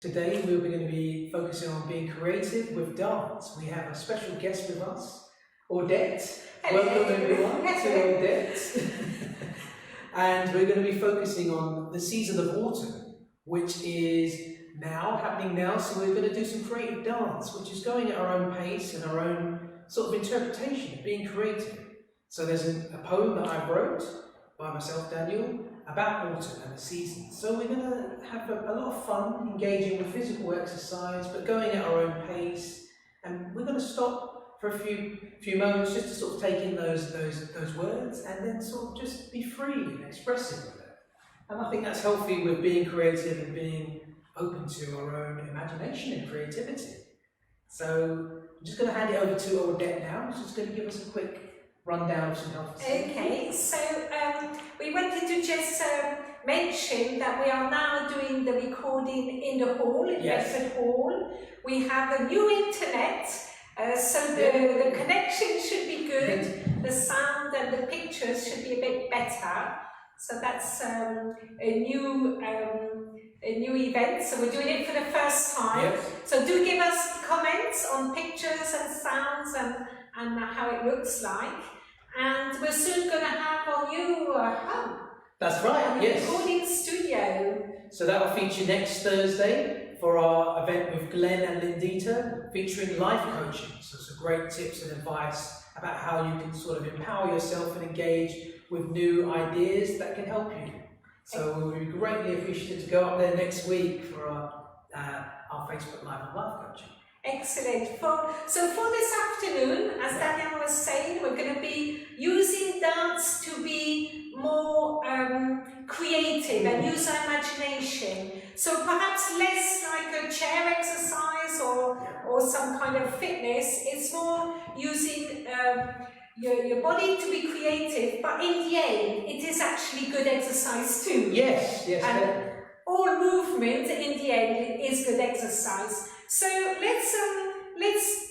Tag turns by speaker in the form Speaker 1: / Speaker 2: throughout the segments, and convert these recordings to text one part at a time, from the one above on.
Speaker 1: Today we're going to be focusing on being creative with dance. We have a special guest with us, Odette.
Speaker 2: Hello.
Speaker 1: Welcome everyone to Odette. And we're going to be focusing on the season of autumn, which is happening now. So we're going to do some creative dance, which is going at our own pace and our own sort of interpretation, being creative. So there's a poem that I wrote by myself, Daniel, about autumn and the season. So we're going to have a lot of fun engaging with physical exercise, but going at our own pace. And we're going to stop for a few moments just to sort of take in those words and then sort of just be free and expressive with it. And I think that's healthy with being creative and being open to our own imagination and creativity. So I'm just going to hand it over to Odette now. She's just going to give us a quick rundown of some health.
Speaker 2: Okay, so we wanted to just mention that we are now doing the recording in the hall, in Bedford Hall. We have a new internet, so the connection should be good, the sound and the pictures should be a bit better. So that's a new event, so we're doing it for the first time.
Speaker 1: Yes. So
Speaker 2: do give us comments on pictures and sounds and how it looks like. And we're soon going to have our new home.
Speaker 1: That's right, yes.
Speaker 2: Recording studio.
Speaker 1: So that will feature next Thursday for our event with Glenn and Lindita, featuring life coaching. So some great tips and advice about how you can sort of empower yourself and engage with new ideas that can help you. So we would be greatly appreciative to go up there next week for our Facebook Live on life coaching.
Speaker 2: Excellent. So for this afternoon, as Daniel was saying, we're going to be using dance to be more creative and use our imagination. So perhaps less like a chair exercise or some kind of fitness. It's more using your body to be creative, but in the end, it is actually good exercise too.
Speaker 1: Yes.
Speaker 2: And all movement in the end is good exercise. So let's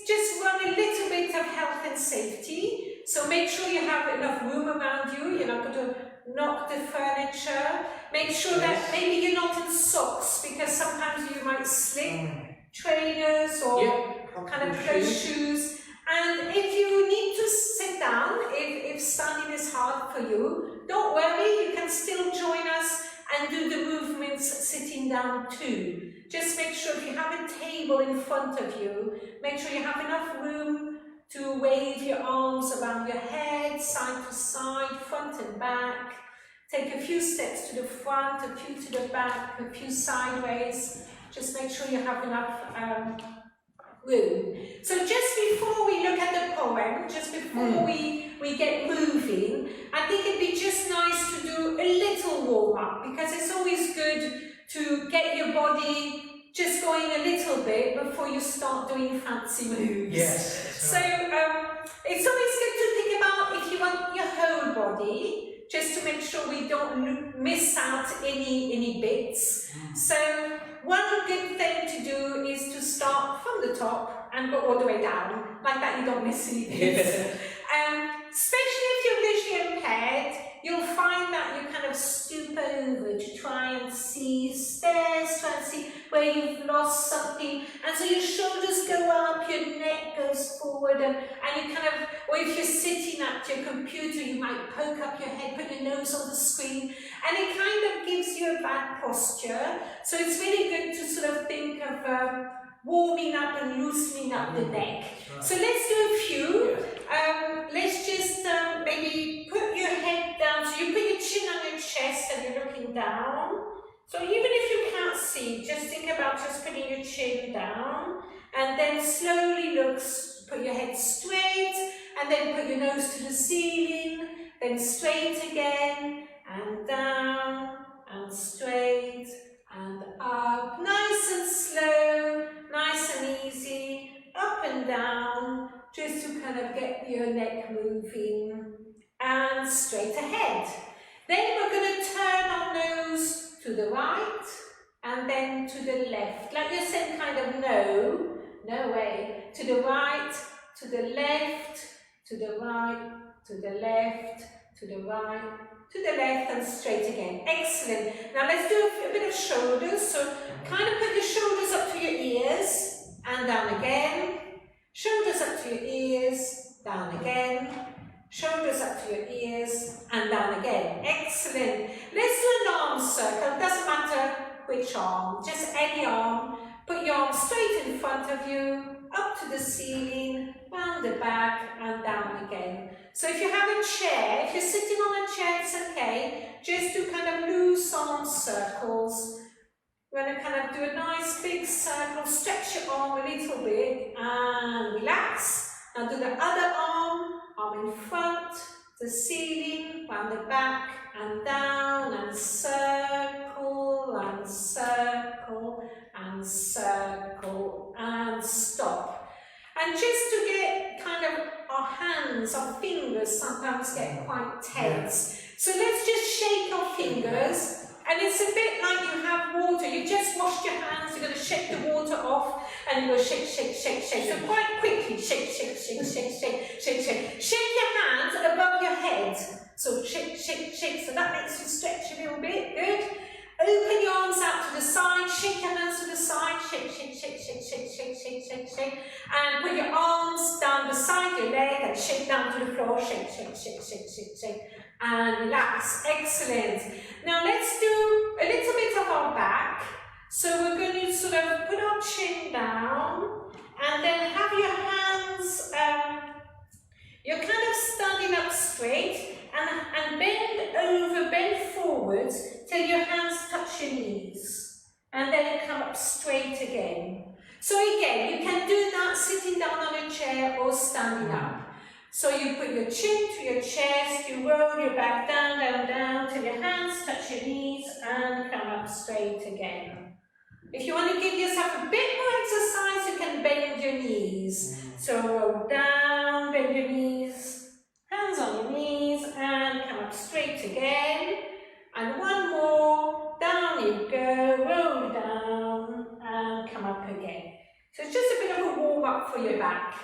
Speaker 2: just run a little bit of health and safety. So make sure you have enough room around you. You're not going to knock the furniture. Make sure that maybe you're not in socks, because sometimes you might slip. Trainers or kind of closed shoes. And if you need to sit down, if standing is hard for you, don't worry, you can still join us and do the movements sitting down too. Just make sure if you have a table in front of you, make sure you have enough room to wave your arms around your head, side to side, front and back. Take a few steps to the front, a few to the back, a few sideways. Just make sure you have enough room. So just before we look at the poem, just before we get moving, I think it'd be just nice to do a little warm-up, because it's always good to get your body just going a little bit before you start doing fancy moves.
Speaker 1: Yes.
Speaker 2: So it's always good to think about if you want your whole body, just to make sure we don't miss out any bits. So one good thing to do is to start from the top and go all the way down. Like that you don't miss any bits. Especially if you're visually impaired, you'll find that you kind of stoop over to try and see stairs, try and see where you've lost something. And so your shoulders go up, your neck goes forward, and you kind of, or if you're sitting at your computer, you might poke up your head, put your nose on the screen, and it kind of gives you a bad posture. So it's really good to sort of think of warming up and loosening up the neck.
Speaker 1: Right.
Speaker 2: So let's do a few. Let's just maybe put your head down. So you put your chin on your chest and you're looking down. So even if you can't see, just think about just putting your chin down. And then slowly put your head straight, and then put your nose to the ceiling, then straight again, and down, and straight, and up. Nice and slow, nice and easy, up and down, just to kind of get your neck moving, and straight ahead. Then we're going to turn our nose to the right, and then to the left, like you're saying kind of no way, to the right, to the left, to the right, to the left, to the right, to the left, and straight again. Excellent. Now let's do a bit of shoulders. So kind of put your shoulders and down again. Shoulders up to your ears, down again. Shoulders up to your ears, and down again. Excellent. Let's do an arm circle. Doesn't matter which arm, just any arm. Put your arm straight in front of you, up to the ceiling, round the back, and down again. So if you have a chair, if you're sitting on a chair, it's okay. Just do kind of loose arm circles. We're going to kind of do a nice big circle, stretch your arm a little bit, and relax. Now do the other arm in front, the ceiling, round the back, and down, and circle, and circle, and circle, and stop. And just to get kind of our hands, our fingers sometimes get quite tense. So let's just shake our fingers. And it's a bit like you have water. You just washed your hands, you're going to shake the water off, and you go shake, shake, shake, shake. So quite quickly, shake, shake, shake, shake, shake, shake, shake. Shake your hands above your head. So shake, shake, shake. So that makes you stretch a little bit. Good. Open your arms out to the side, shake your hands to the side, shake, shake, shake, shake, shake, shake, shake, shake, shake. And put your arms down beside your leg and shake down to the floor, shake, shake, shake, shake, shake, shake. And relax. Excellent. Now let's do a little bit of our back. So we're going to sort of put our chin down and then have your hands, you're kind of standing up straight and bend over, bend forward till your hands touch your knees. And then come up straight again. So again, you can do that sitting down on a chair or standing up. So you put your chin to your chest, you roll your back down, down, down till your hands touch your knees and come up straight again. If you want to give yourself a bit more exercise, you can bend your knees. So roll down, bend your knees, hands on your knees and come up straight again. And one more, down you go, roll down and come up again. So it's just a bit of a warm up for your back.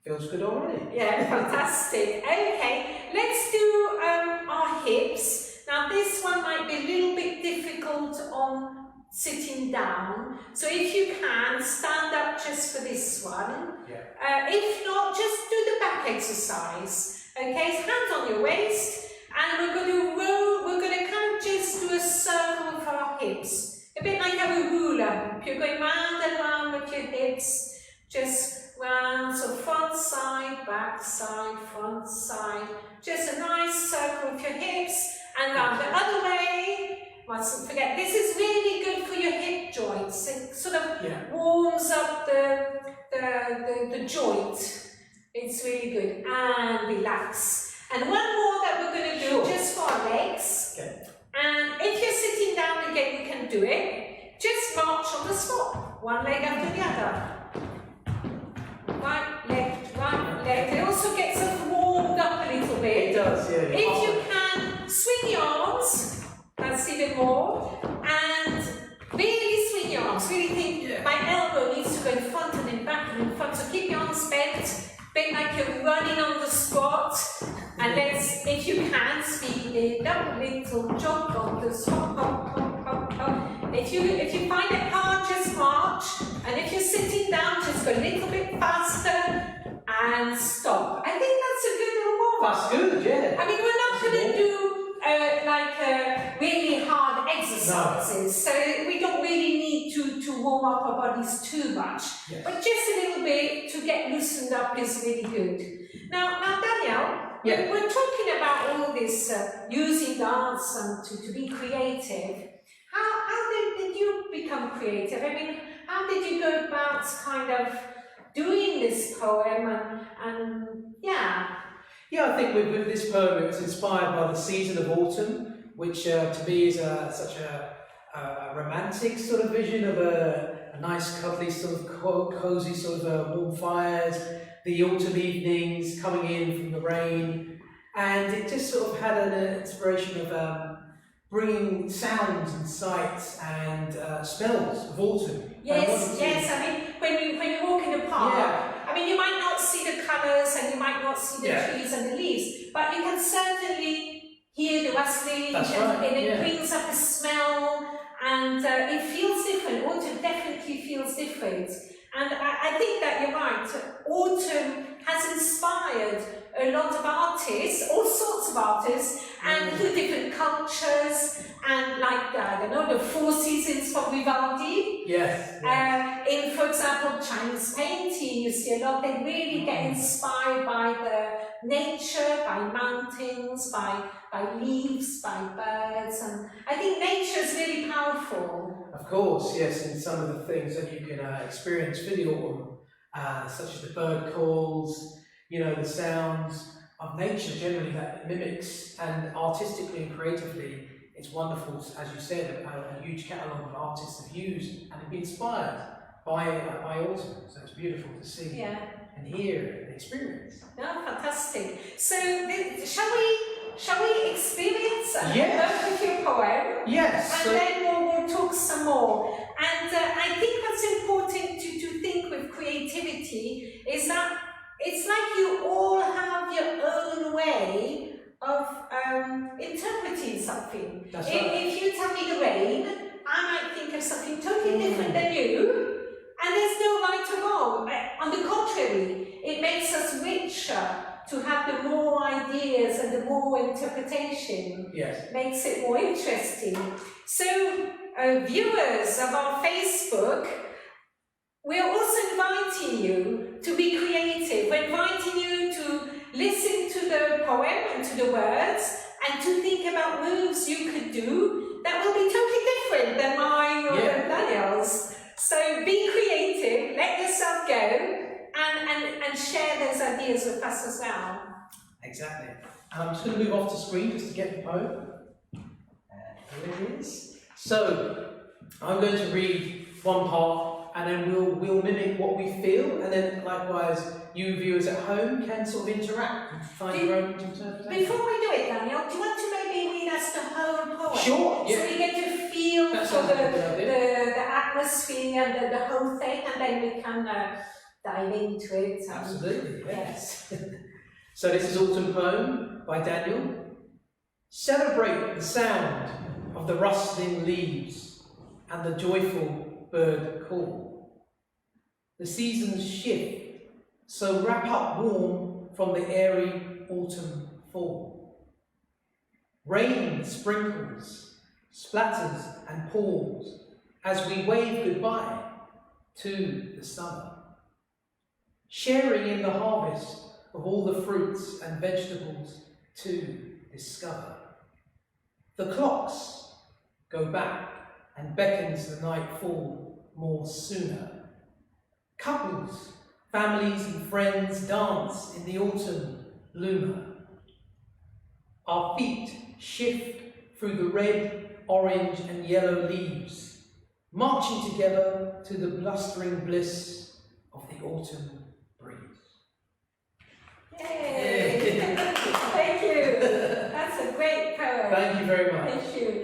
Speaker 1: Feels good already.
Speaker 2: Yeah, fantastic. Okay, let's do our hips. Now this one might be a little bit difficult on sitting down. So if you can, stand up just for this one.
Speaker 1: Yeah.
Speaker 2: If not, just do the back exercise. Okay, hands on your waist. And we're going to roll, we're going to kind of just do a circle for our hips. A bit like a hula hoop. You're going round and round with your hips. Just round, so front side, back side, front side. Just a nice circle with your hips and round the other way. Mustn't forget, this is really good for your hip joints. It sort of warms up the joint. It's really good. And relax. And one more that we're going to do just for our legs.
Speaker 1: Okay.
Speaker 2: And if you're sitting down again, you can do it. Just march on the spot. One leg after the other. Right leg. It also gets us warmed up a little bit.
Speaker 1: It does, yeah.
Speaker 2: If you can, swing your arms. That's even more. And really swing your arms. Really think my elbow needs to go in front and in back and in front. So keep your arms bent. Bit like you're running on the squat. And let's, if you can, speed it up a little. Jog on the hop, hop, hop, hop, hop. If you find it hard, just march. And if you're sitting down, just go a little bit faster and stop. I think that's a good little warm-up.
Speaker 1: That's good, yeah.
Speaker 2: I mean, we're not going to do really hard exercises, no. So we don't really need to warm up our bodies too much.
Speaker 1: Yes.
Speaker 2: But just a little bit to get loosened up is really good. Now Danielle, we're talking about all this using dance and to be creative. How did you become creative? I mean, how did you go about kind of doing this poem and yeah?
Speaker 1: Yeah, I think with this poem it was inspired by the season of autumn, which to me is such a romantic sort of vision of a nice cuddly sort of cosy sort of warm fires, the autumn evenings coming in from the rain, and it just sort of had an inspiration of bringing sounds and sights and smells of autumn.
Speaker 2: Yes. I mean, when you walk in the park, I mean, you might not see the colours and you might not see the trees and the leaves, but you can certainly hear the rustling, and it brings up a smell, and it feels different. Autumn definitely feels different. And I think that you're right. Autumn has inspired a lot of artists, all sorts of artists, and through different cultures, and like, I don't know, the Four Seasons from Vivaldi.
Speaker 1: Yes.
Speaker 2: In, for example, Chinese painting, you see a lot, they really get inspired by the nature, by mountains, by leaves, by birds, and I think nature is really powerful.
Speaker 1: Of course, yes, and some of the things that you can experience through the autumn, such as the bird calls, you know, the sounds of nature generally that mimics, and artistically and creatively, it's wonderful, as you said, a huge catalogue of artists have used and have been inspired by autumn, so it's beautiful to see and hear and experience.
Speaker 2: No, fantastic. So, shall we experience and learn with your poem?
Speaker 1: Yes.
Speaker 2: And then we'll talk some more. And I think what's important to think with creativity is that it's like you all have your own way of interpreting something.
Speaker 1: That's right.
Speaker 2: If you tell me the rain, I might think of something totally different than you, and there's no right or wrong. On the contrary, it makes us richer to have the more ideas and the more interpretation.
Speaker 1: Yes.
Speaker 2: Makes it more interesting. So, viewers of our Facebook, we're also inviting you to be creative. We're inviting you to listen to the poem and to the words and to think about moves you could do that will be totally different than mine or than Daniel's. So be creative, let yourself go, and share those ideas with us as well.
Speaker 1: Exactly. And I'm just going to move off the screen just to get the poem. Here it is. So, I'm going to read one part, and then we'll mimic what we feel, and then likewise, you viewers at home can sort of interact and find your own interpretation.
Speaker 2: Before we do it, Daniel, do you want to maybe read us the whole poem?
Speaker 1: Sure, yeah.
Speaker 2: So we get to feel for the atmosphere and the whole thing, and then we can dive into it.
Speaker 1: Absolutely, yes. So this is Autumn Poem by Daniel. Celebrate the sound of the rustling leaves and the joyful bird call. The seasons shift, so wrap up warm from the airy autumn fall. Rain sprinkles, splatters and pours as we wave goodbye to the summer. Sharing in the harvest of all the fruits and vegetables to discover. The clocks go back and beckons the nightfall more sooner. Couples, families and friends dance in the autumn bloomer. Our feet shift through the red, orange and yellow leaves, marching together to the blustering bliss of the autumn breeze.
Speaker 2: Yay! Thank you. That's a great poem.
Speaker 1: Thank you very much.
Speaker 2: Thank you.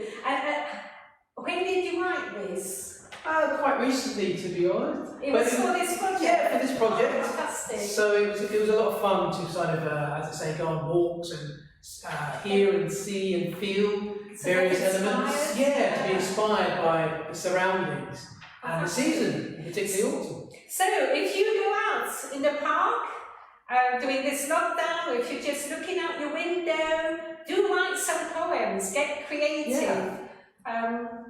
Speaker 2: When did you write this?
Speaker 1: Quite recently, to be honest.
Speaker 2: It was for this project?
Speaker 1: Yeah, for this project.
Speaker 2: Fantastic.
Speaker 1: So it was a lot of fun to kind of, as I say, go on walks and hear and see and feel various elements. Yeah, to be inspired by the surroundings and the season, particularly autumn.
Speaker 2: So if you go out in the park during this lockdown, or if you're just looking out your window, do write some poems, get creative.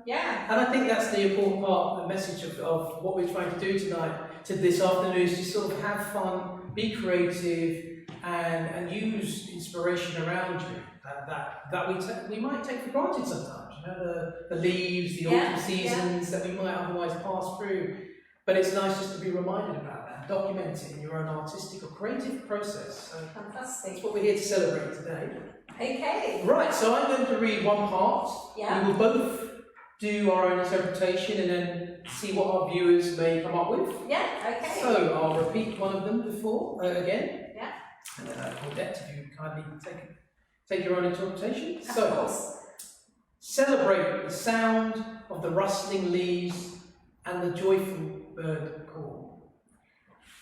Speaker 1: Yeah. And I think that's the important part, the message of what we're trying to do tonight, this afternoon, is to sort of have fun, be creative, and use inspiration around you that we might take for granted sometimes. You know, the leaves, the autumn seasons that we might otherwise pass through. But it's nice just to be reminded about that, document it in your own artistic or creative process. So
Speaker 2: fantastic.
Speaker 1: That's what we're here to celebrate today.
Speaker 2: Okay.
Speaker 1: Right, so I'm going to read one part.
Speaker 2: Yeah.
Speaker 1: We will both do our own interpretation and then see what our viewers may come up with.
Speaker 2: Yeah, okay.
Speaker 1: So I'll repeat one of them again. Yeah. And then Odette, if you kindly take your own interpretation.
Speaker 2: Of course.
Speaker 1: Celebrate the sound of the rustling leaves and the joyful bird call.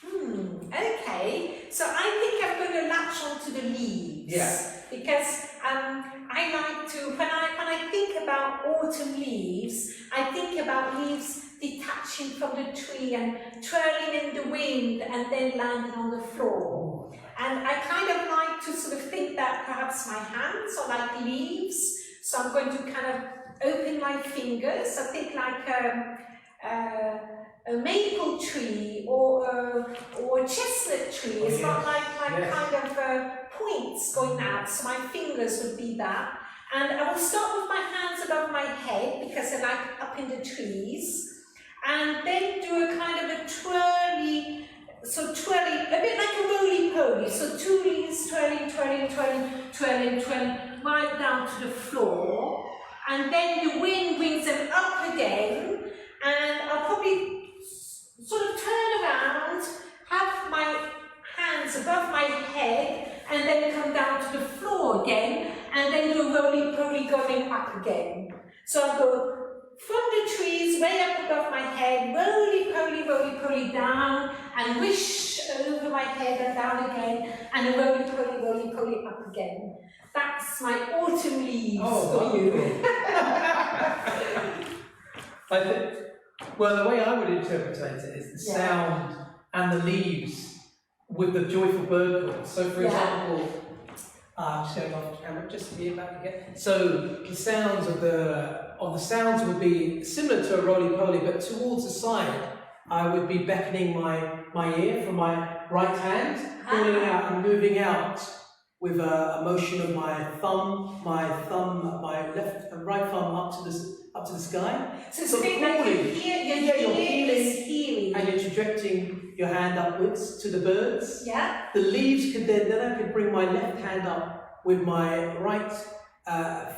Speaker 2: Okay, so I think I'm going to latch onto the leaves.
Speaker 1: Yeah.
Speaker 2: Because I like to, when I think about autumn leaves, I think about leaves detaching detaching from the tree and twirling in the wind and then landing on the floor. And I kind of like to sort of think that perhaps my hands are like leaves, so I'm going to kind of open my fingers. I think like a maple tree or a chestnut tree. It's got like kind of points going out, so my fingers would be that. And I will start with my hands above my head because they're like up in the trees, and then do a kind of a twirly, a bit like a roly-poly, so two leaves twirling, right down to the floor, and then the wind brings them up again, and I'll probably sort of turn around, have my hands above my head, and then come down to the floor again, and then do a roly-poly going up again. So I'll go from the trees, way up above my head, roly-poly down, and wish over my head and down again, and a roly-poly up again. That's my autumn leaves for you.
Speaker 1: I think, well, the way I would interpret it is the sound and the leaves with the joyful bird calls. So, for example, just going off camera, just to be back again. So the sounds of the sounds would be similar to a roly-poly, but towards the side, I would be beckoning my ear from my right hand, pulling out and moving out with a motion of my left and right thumb up to the sky.
Speaker 2: So it's a bit like your ear is healing.
Speaker 1: And you're trajecting your hand upwards to the birds.
Speaker 2: Yeah.
Speaker 1: The leaves could then I could bring my left hand up with my right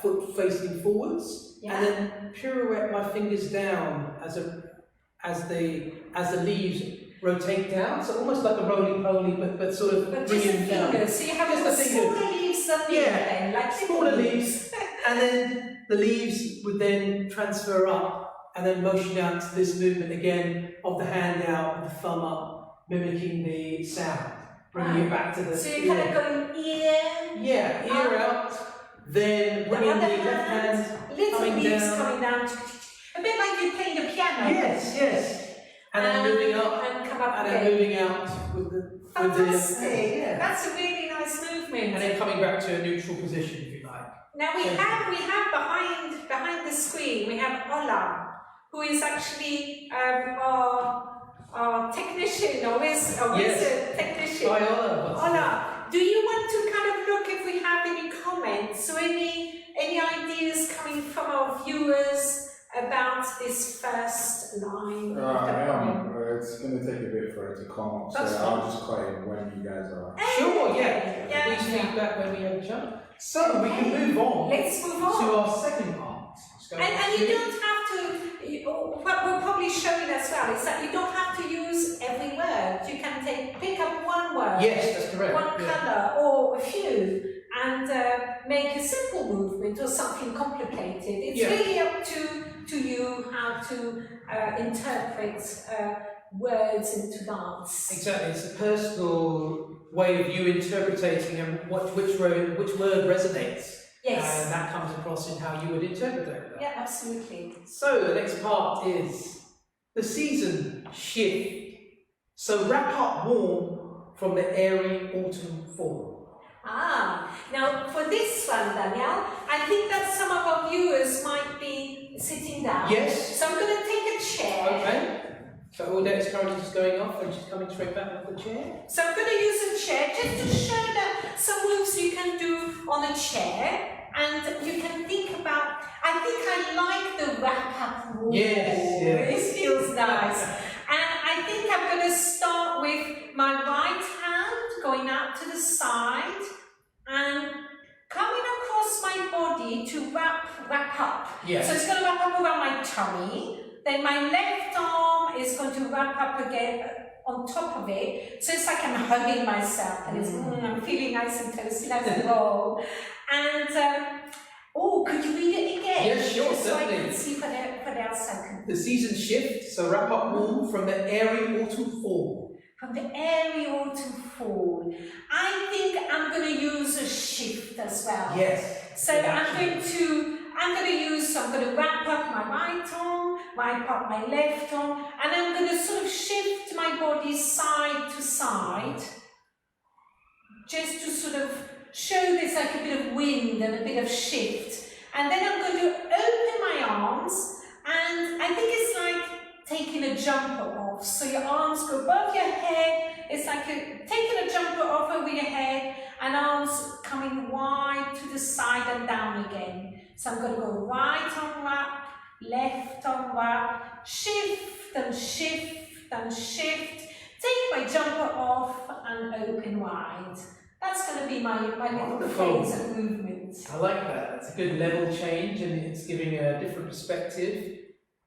Speaker 1: foot facing forwards, and then pirouette my fingers down as the leaves rotate down. So almost like a roly-poly, but sort of bringing down.
Speaker 2: So you have the smaller leaves up here then, like
Speaker 1: smaller leaves, and then the leaves would then transfer up and then motion out to this movement again of the hand out and the thumb up, mimicking the sound, bringing it back to the
Speaker 2: So you're kind of going ear
Speaker 1: out, then bringing the left hand
Speaker 2: little leaves coming down, a bit like you're playing the piano.
Speaker 1: Yes. And then moving up
Speaker 2: and come up
Speaker 1: and
Speaker 2: again.
Speaker 1: then moving out with the
Speaker 2: fantastic. That's a really nice movement.
Speaker 1: And then coming back to a neutral position, if you like.
Speaker 2: Now we have behind the screen, we have Ola, who is actually our technician, or is a technician.
Speaker 1: Hi, Ola.
Speaker 2: Ola, do you want to kind of look if we have any comments or any ideas coming from our viewers about this first line?
Speaker 3: It's going to take a bit for it to come up, so
Speaker 1: That's
Speaker 3: I'll just quiet when you guys are.
Speaker 1: Sure, Please feedback when we have a chat. So we can move on.
Speaker 2: Let's move on
Speaker 1: to our second part.
Speaker 2: And you don't have to, what we're probably showing as well is that you don't have to use every word. You can pick up one word,
Speaker 1: yes, that's correct.
Speaker 2: one colour, or a few, and make a simple movement or something complicated. It's really up to you how to interpret words into dance.
Speaker 1: Exactly, it's a personal way of you interpreting and which word resonates.
Speaker 2: Yes.
Speaker 1: And that comes across in how you would interpret that.
Speaker 2: Yeah, absolutely.
Speaker 1: So the next part is the season shift. So wrap up warm from the airy autumn fall.
Speaker 2: Now for this one, Danielle, I think that some of our viewers might be sitting down.
Speaker 1: Yes.
Speaker 2: So I'm going to take a chair.
Speaker 1: Okay. So Odette is currently just going off and she's coming straight back off the chair.
Speaker 2: So I'm going to use a chair just to show that some moves you can do on a chair, and you can think about, I think I like the wrap up move.
Speaker 1: Yes.
Speaker 2: It feels nice. And I think I'm going to start with my right hand going out to the side and coming across my body to wrap up.
Speaker 1: Yes.
Speaker 2: So it's going to wrap up around my tummy. Then my left arm is going to wrap up again on top of it. So it's like I'm hugging myself and I'm feeling nice and toasty, nice and roll. And, could you read it again?
Speaker 1: Yes, sure,
Speaker 2: just so
Speaker 1: certainly.
Speaker 2: I can see what else I can do.
Speaker 1: The season shift, so wrap up warm from the airy autumn fall.
Speaker 2: From the airy autumn fall. I think I'm going to use a shift as well.
Speaker 1: Yes.
Speaker 2: So I'm going to wrap up my right arm, my left arm, and I'm going to sort of shift my body side to side, just to sort of show there's like a bit of wind and a bit of shift. And then I'm going to open my arms, and I think it's like taking a jumper off. So your arms go above your head, it's like taking a jumper off over your head, and arms coming wide to the side and down again. So I'm going to go right on wrap, left on wrap, shift and shift and shift, take my jumper off and open wide. That's going to be my little phase of movement.
Speaker 1: I like that. It's a good level change, and it's giving a different perspective.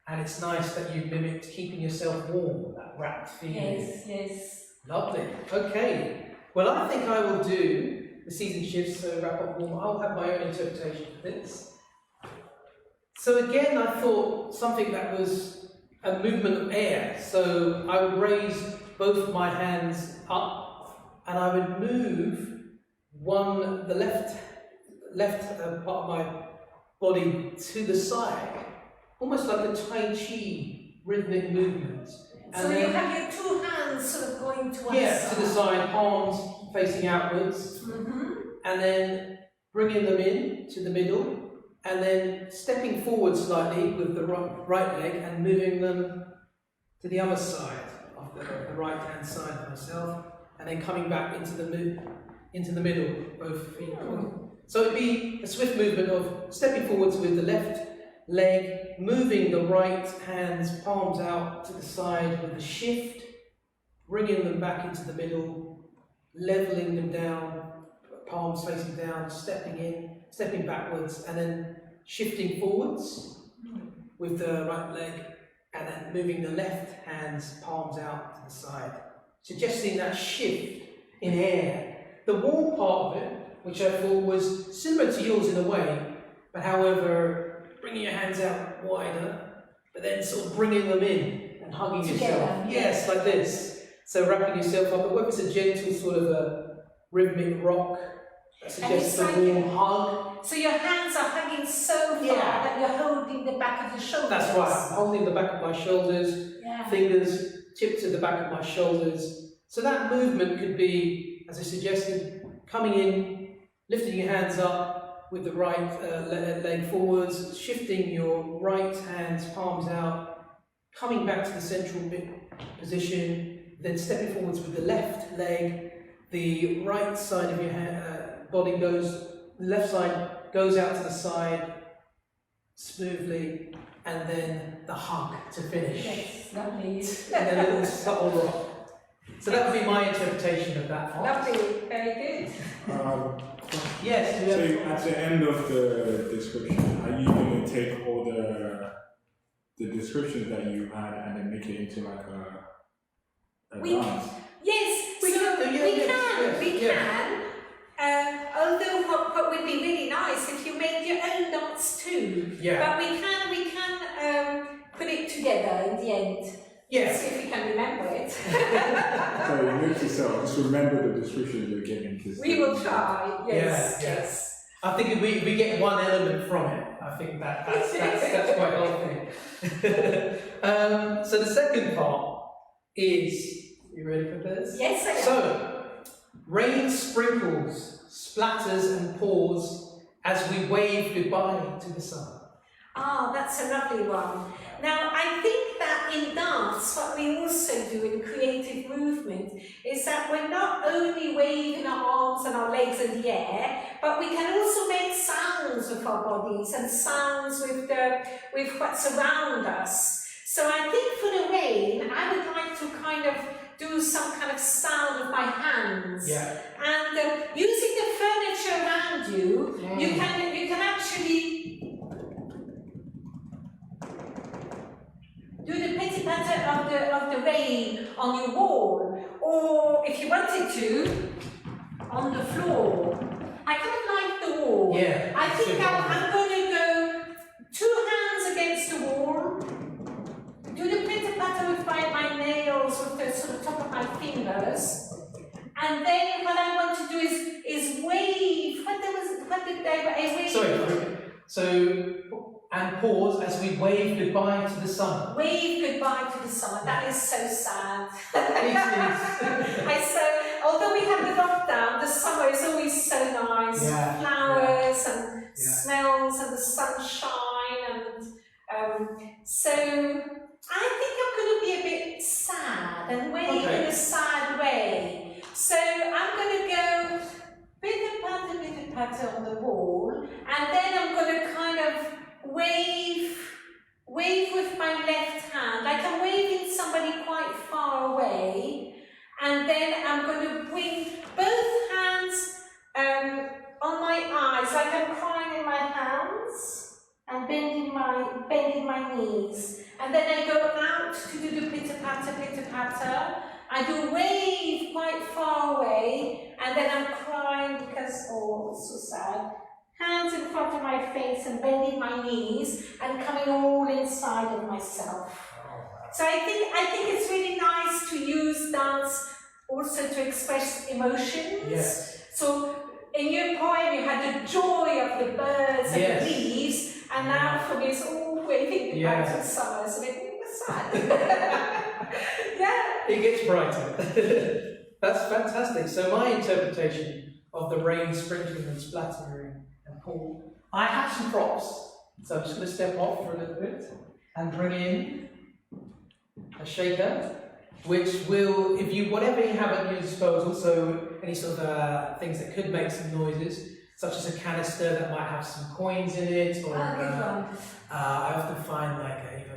Speaker 1: And it's nice that you mimicked keeping yourself warm, that wrapped feeling.
Speaker 2: Yes, yes.
Speaker 1: Lovely. Okay. Well, I think I will do the season shifts, so wrap up warm. I'll have my own interpretation for this. So again, I thought something that was a movement of air. So I would raise both my hands up, and I would move the left part of my body to the side, almost like a Tai Chi rhythmic movement. And
Speaker 2: so
Speaker 1: then,
Speaker 2: you have your two hands sort of going to one
Speaker 1: yeah,
Speaker 2: side.
Speaker 1: to the side, palms facing outwards, and then bringing them in to the middle, and then stepping forward slightly with the right leg and moving them to the other side of the right hand side of myself, and then coming back into the middle, both feet. So it'd be a swift movement of stepping forwards with the left leg, moving the right hand's palms out to the side with a shift, bringing them back into the middle, leveling them down, palms facing down, stepping in, stepping backwards, and then shifting forwards with the right leg, and then moving the left hand's palms out to the side, suggesting that shift in air. The warm part of it, which I thought was similar to yours in a way, but however, bringing your hands out wider, but then sort of bringing them in and hugging
Speaker 2: Together.
Speaker 1: yourself. Yes, like this. So wrapping yourself up, but whether it's a gentle sort of a rhythmic rock that suggests a warm hug.
Speaker 2: So your hands are hugging so far that you're holding the back of the shoulders.
Speaker 1: That's right, I'm holding the back of my shoulders, fingers tipped to the back of my shoulders. So that movement could be, as I suggested, coming in, lifting your hands up with the right leg forwards, shifting your right hand's palms out, coming back to the central position, then stepping forwards with the left leg, the right side of your body goes, the left side goes out to the side smoothly, and then the hug to finish.
Speaker 2: Yes, lovely.
Speaker 1: And then a little subtle rock. So that would be my interpretation of that part.
Speaker 2: Lovely, very good.
Speaker 1: Yes.
Speaker 3: So at the end of the description, are you going to take all the descriptions that you had and then make it into like a dance?
Speaker 2: Yes,
Speaker 1: We can.
Speaker 2: Although what would be really nice if you made your own dance too.
Speaker 1: Yeah.
Speaker 2: But we can put it together in the end.
Speaker 1: Yes.
Speaker 2: See if we can remember it.
Speaker 3: So you need to just remember the descriptions you're giving.
Speaker 2: We will try. Yes.
Speaker 1: Yeah, yeah.
Speaker 2: Yes.
Speaker 1: I think if we get one element from it, I think that's quite healthy. So the second part is, you ready for this?
Speaker 2: Yes, I am.
Speaker 1: So, rain sprinkles, splatters and pours as we wave goodbye to the sun.
Speaker 2: Ah, that's a lovely one. Now, I think that in dance, what we also do in creative movement is that we're not only waving our arms and our legs in the air, but we can also make sounds with our bodies and sounds with what's around us. So I think for the rain, I would like to kind of do some kind of sound with my hands.
Speaker 1: Yeah.
Speaker 2: And using the furniture around you, you can actually do the pitter-patter of the rain on your wall, or if you wanted to, on the floor. I kind of like the wall.
Speaker 1: Yeah.
Speaker 2: I think I'm going to go 2 hands against the wall, do the pitter-patter with my nails, with the sort of top of my fingers, and then what I want to do is wave. What did they wave?
Speaker 1: Sorry. So, and pause as we wave goodbye to the summer.
Speaker 2: Wave goodbye to the summer. That is so sad.
Speaker 1: It
Speaker 2: Although we have the lockdown, the summer is always so nice.
Speaker 1: Yeah,
Speaker 2: Flowers and smells and the sunshine and so I think I'm going to be a bit sad and wave in a sad way. So I'm going to go bitter patter on the wall, and then I'm going to kind of wave with my left hand, like I'm waving somebody quite far away, and then I'm going to bring both hands on my eyes, like I'm crying in my hands, and bending my knees, and then I go out to do the pitter patter. I do wave quite far away, and then I'm crying because it's so sad. Hands in front of my face and bending my knees and coming all inside of myself. So I think it's really nice to use dance also to express emotions.
Speaker 1: Yes.
Speaker 2: So in your poem you had the joy of the birds and the leaves, and now for me it's all waving goodbye to summer, so it's sad.
Speaker 1: It gets brighter. That's fantastic. So my interpretation of the rain sprinkling and splattering and pool, I have some props. So I'm just going to step off for a little bit and bring in a shaker, which will, whatever you have at your disposal, so any sort of things that could make some noises, such as a canister that might have some coins in it, or I often find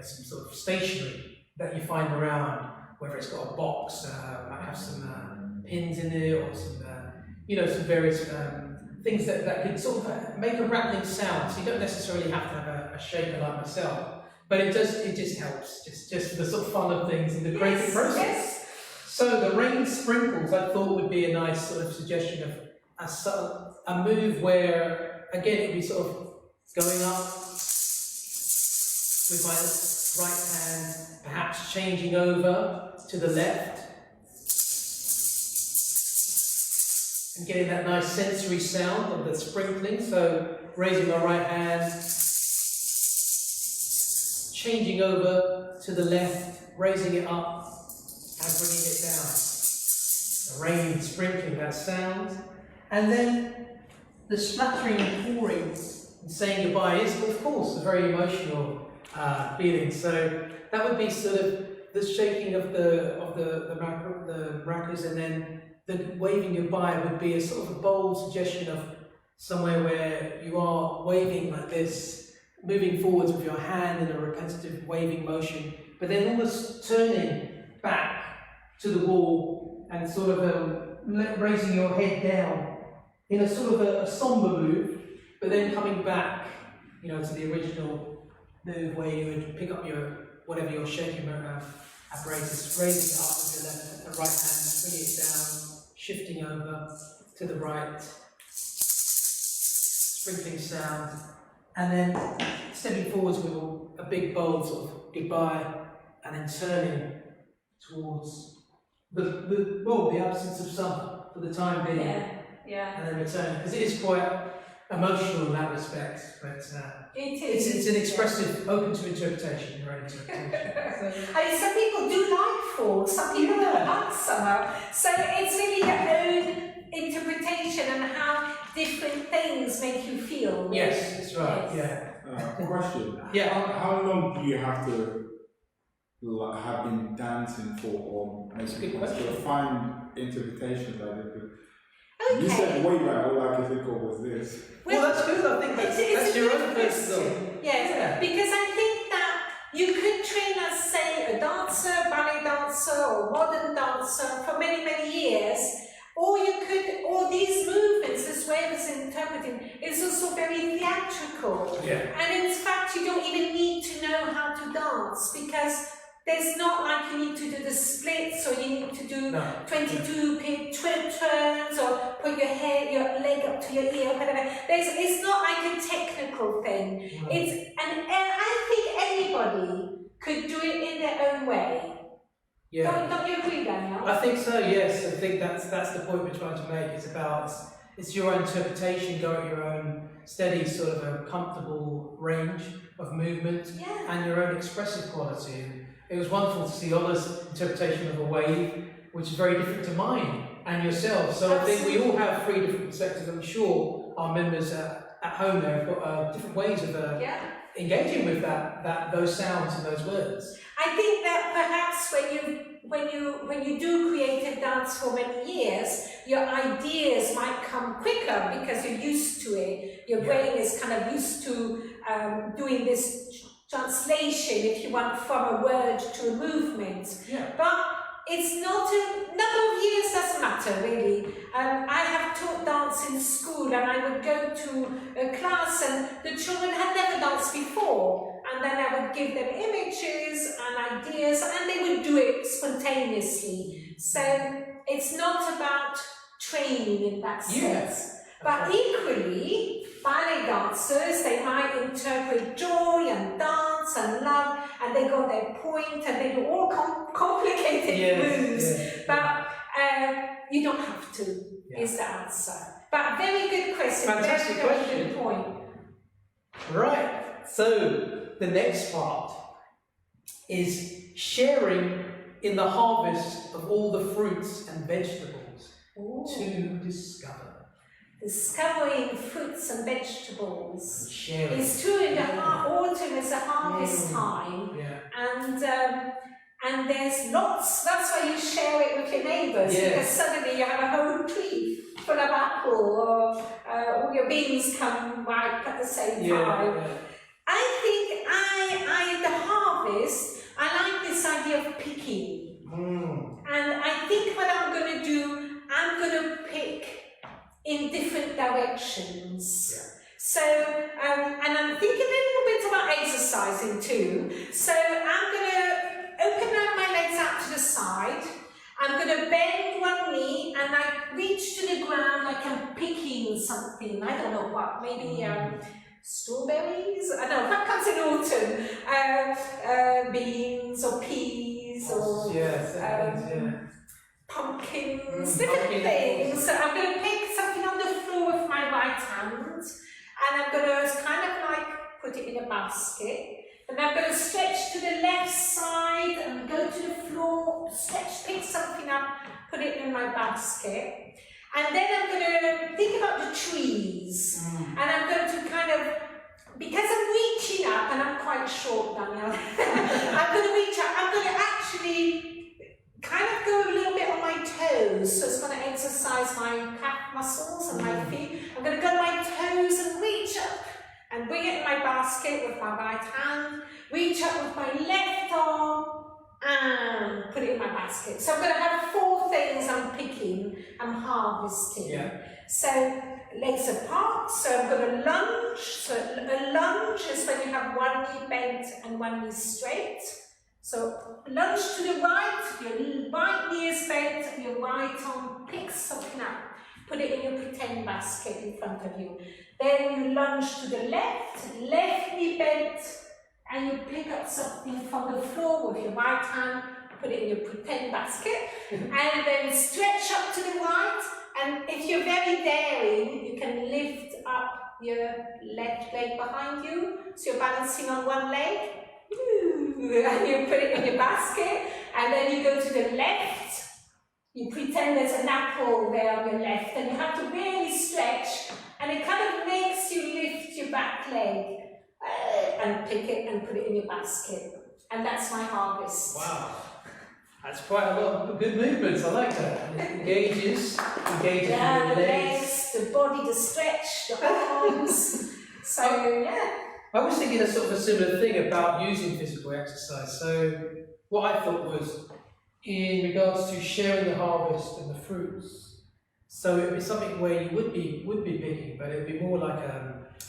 Speaker 1: some sort of stationery that you find around, whether it's got a box, might have some pins in it, or some some various things that could sort of make a rattling sound. So you don't necessarily have to have a shaker like myself, but it just helps, just for the sort of fun of things in the creative process. Yes. So the rain sprinkles, I thought, would be a nice sort of suggestion of a move where, again, it would be sort of going up with my right hand, perhaps changing over to the left, and getting that nice sensory sound of the sprinkling. So raising my right hand, changing over to the left, raising it up and bringing it down. The rain sprinkling, that sound. And then the splattering and pouring and saying goodbye is, of course, a very emotional feeling. So that would be sort of the shaking of the maracas, and then the waving goodbye would be a sort of a bold suggestion of somewhere where you are waving like this, moving forwards with your hand in a repetitive waving motion, but then almost turning back to the wall and sort of raising your head down in a sort of a somber move, but then coming back, to the original move where you would pick up whatever you're shaking apparatus, raising it up with your right hand, bringing it down, shifting over to the right, sprinkling sound, and then stepping forwards with a big bold sort of goodbye, and then turning towards the absence of summer for the time being.
Speaker 2: Yeah.
Speaker 1: And then returning, because it is quite emotional in that respect, but it's an expressive, open to interpretation, your own interpretation.
Speaker 2: I mean, some people do like fall, some people don't like summer, so it's really your own interpretation and how different things make you feel.
Speaker 1: Yes, that's right.
Speaker 2: Yes.
Speaker 3: Question.
Speaker 1: Yeah.
Speaker 3: How long do you have to have been dancing for, or to find interpretations like it?
Speaker 2: Okay.
Speaker 3: You said way back, all I could think of was this.
Speaker 1: Well, that's good. I think that's your own personal.
Speaker 2: Yes,
Speaker 1: yeah.
Speaker 2: Because I think that you could train as, say, a dancer, ballet dancer, or modern dancer for many, many years, or these movements, this way of interpreting, is also very theatrical.
Speaker 1: Yeah.
Speaker 2: And in fact, you don't even need to know how to dance, because there's not like you need to do the splits, or you need to do 22 turns, or put your leg up to your ear, whatever. It's not like a technical thing.
Speaker 1: No.
Speaker 2: And I think anybody could do it in their own way.
Speaker 1: Yeah.
Speaker 2: Don't you agree, Daniel?
Speaker 1: I think so. Yes, I think that's the point we're trying to make. It's your own interpretation, go at your own steady, sort of a comfortable range, of movement,
Speaker 2: Yeah.
Speaker 1: and your own expressive quality. And it was wonderful to see Ola's interpretation of a wave, which is very different to mine and yourself. So I think we all have 3 different perspectives. I'm sure our members at home there have got different ways of engaging with those sounds and those words.
Speaker 2: I think that perhaps when you do creative dance for many years, your ideas might come quicker because you're used to it. Your brain is kind of used to doing this translation, if you want, from a word to a movement.
Speaker 1: Yeah.
Speaker 2: But it's not a number of years doesn't matter really. I have taught dance in school, and I would go to a class, and the children had never danced before, and then I would give them images and ideas, and they would do it spontaneously. So it's not about training in that sense.
Speaker 1: Yeah.
Speaker 2: But equally, ballet dancers, they might interpret joy and dance and love, and they got their point, and they do all complicated moves. But you don't have to, is the answer. But a very good question.
Speaker 1: Fantastic
Speaker 2: very, very
Speaker 1: question.
Speaker 2: good point.
Speaker 1: Right. So the next part is sharing in the harvest of all the fruits and vegetables to discover.
Speaker 2: Discovering fruits and vegetables.
Speaker 1: Sharing.
Speaker 2: It's true in the autumn is a harvest time, and there's lots. That's why you share it with your neighbours, because suddenly you have a whole tree full of apple, or all your beans come ripe at the same time.
Speaker 1: Yeah.
Speaker 2: I think I in the harvest, I like this idea of picking, and I think what I'm going to do, I'm going to pick in different directions. So, and I'm thinking a little bit about exercising too. So I'm going to open out my legs out to the side. I'm going to bend one knee, and I reach to the ground like I'm picking something. I don't know what, maybe strawberries? I don't know, what comes in autumn? Beans or peas or pumpkins, different things. So I'm going to pick something on the floor with my right hand, and I'm going to kind of like put it in a basket. And I'm going to stretch to the left side and go to the floor, stretch, pick something up, put it in my basket. And then I'm going to think about the trees. And I'm going to kind of, because I'm reaching up, and I'm quite short, Danielle, I'm going to reach up, I'm going to actually kind of go a little bit on my toes, so it's going to exercise my calf muscles and my feet. I'm going to go on my toes and reach up and bring it in my basket with my right hand, reach up with my left arm and put it in my basket. So I'm going to have 4 things I'm picking, I'm harvesting. So legs apart, so I'm going to lunge. So a lunge is when you have one knee bent and one knee straight. So lunge to the right, your right knee is bent, your right arm picks something up. Put it in your pretend basket in front of you. Then you lunge to the left knee bent, and you pick up something from the floor with your right hand, put it in your pretend basket, and then stretch up to the right. And if you're very daring, you can lift up your left leg behind you, so you're balancing on one leg. And you put it in your basket, and then you go to the left. You pretend there's an apple there on your left, and you have to really stretch, and it kind of makes you lift your back leg and pick it and put it in your basket. And that's my harvest.
Speaker 1: Wow. That's quite a lot of good movements. I like that. And it engages
Speaker 2: Yeah,
Speaker 1: the
Speaker 2: the
Speaker 1: legs.
Speaker 2: legs, the body, the stretch, the arms. So, yeah.
Speaker 1: I was thinking a sort of a similar thing about using physical exercise. So what I thought was in regards to sharing the harvest and the fruits. So it would be something where you would be picking, but it would be more like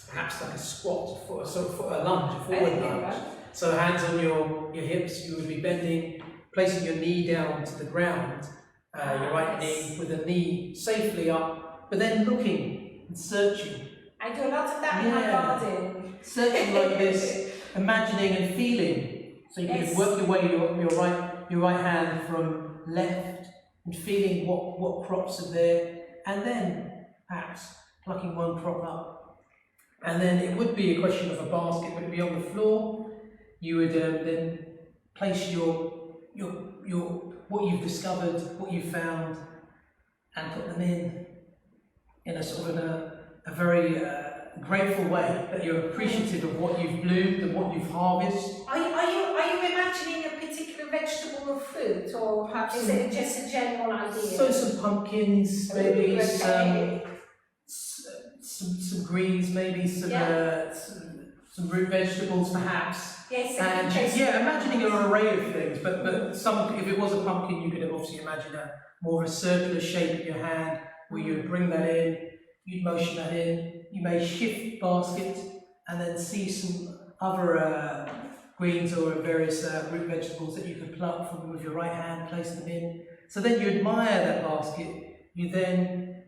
Speaker 1: perhaps like a squat, a lunge, a forward lunge. So hands on your hips, you would be bending, placing your knee down to the ground, your right knee with the knee safely up, but then looking and searching.
Speaker 2: I do a lot of that in my garden.
Speaker 1: Searching like this, imagining and feeling. So you can work your way your right hand from left and feeling what crops are there, and then perhaps plucking one crop up And then it would be a question of a basket would be on the floor. You would then place your what you've discovered, what you've found, and put them in a sort of a very grateful way, that you're appreciative of what you've bloomed and what you've harvested.
Speaker 2: Are you imagining a particular vegetable or fruit, or
Speaker 1: Perhaps
Speaker 2: is it just a general idea?
Speaker 1: So some pumpkins, maybe some greens, maybe some root vegetables, perhaps.
Speaker 2: Yes,
Speaker 1: And imagining an array of things, but some, if it was a pumpkin, you could obviously imagine a more of a circular shape in your hand, where you would bring that in, you'd motion that in, you may shift basket, and then see some other greens or various root vegetables that you could pluck from with your right hand, place them in. So then you admire that basket, you then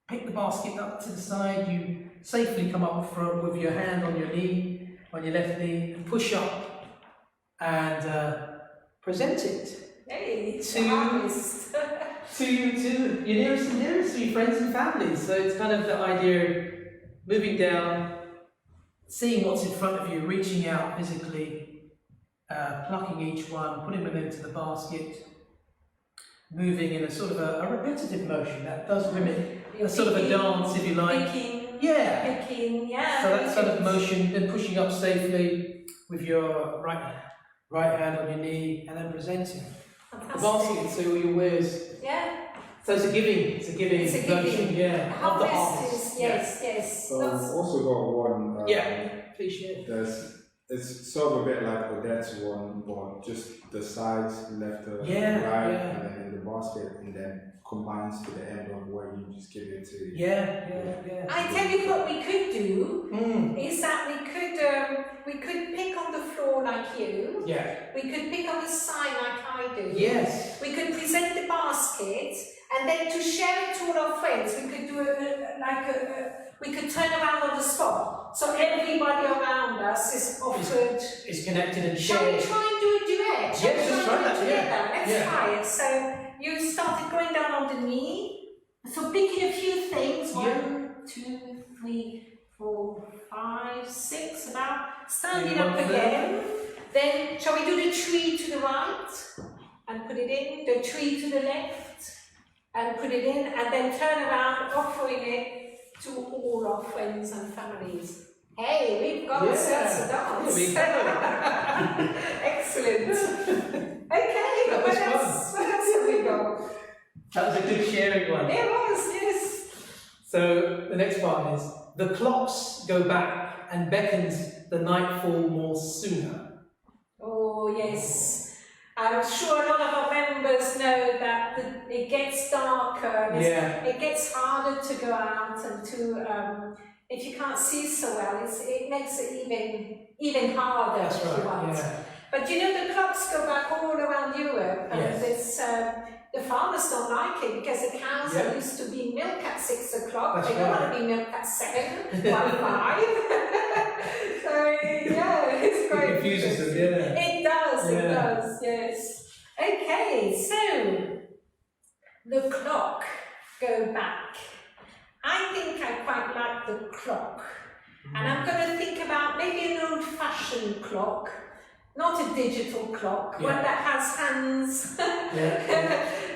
Speaker 1: pick the basket up to the side, you safely come up front with your hand on your knee, on your left knee, and push up and present it to your nearest and dearest, to your friends and family. So it's kind of the idea of moving down, seeing what's in front of you, reaching out physically, plucking each one, putting them into the basket, moving in a sort of a repetitive motion that does mimic a sort of a dance, if you like.
Speaker 2: Picking, yeah.
Speaker 1: So that sort of motion, then pushing up safely with your right hand on your knee, and then presenting the basket. So all your wares.
Speaker 2: Yeah.
Speaker 1: So it's a giving motion, yeah. Of the harvest.
Speaker 2: Yes.
Speaker 3: So I've also got one.
Speaker 1: Please share.
Speaker 3: It's sort of a bit like Odette's one, but just the sides left and right, and then in the basket, and then combines to the end of where you just give it to.
Speaker 1: Yeah.
Speaker 2: I tell you what we could do is that we could pick on the floor like you.
Speaker 1: Yeah.
Speaker 2: We could pick on the side like I do.
Speaker 1: Yes.
Speaker 2: We could present the basket, and then to share it to all our friends, we could do we could turn around on the spot, so everybody around us is offered.
Speaker 1: Is connected and shared.
Speaker 2: Shall we try and do a duet?
Speaker 1: Yes, let's try that.
Speaker 2: Let's try it. So you started going down on the knee. So picking a few things. 1, 2, 3, 4, 5, 6. About standing up again. Then shall we do the tree to the right and put it in? The tree to the left and put it in, and then turn around, offering it to all our friends and families. Hey, we've got ourselves a dance. Excellent. Okay, what else have we got?
Speaker 1: That was a good sharing one.
Speaker 2: It was, yes.
Speaker 1: So the next part is, the clocks go back and beckons the nightfall more sooner.
Speaker 2: Oh, yes. I'm sure a lot of our members know that it gets darker, it gets harder to go out, and to, if you can't see so well, it makes it even harder.
Speaker 1: That's
Speaker 2: if you want.
Speaker 1: Yeah.
Speaker 2: But you know, the clocks go back all around Europe, and it's, the farmers don't like it, because the cows are used to being milked at 6 o'clock.
Speaker 1: That's
Speaker 2: they don't want to be milked at 7, 5. So it's quite
Speaker 1: It confuses them,
Speaker 2: It does, yes. Okay, so the clock go back. I think I quite like the clock. And I'm going to think about maybe an old-fashioned clock, not a digital clock, one that has hands.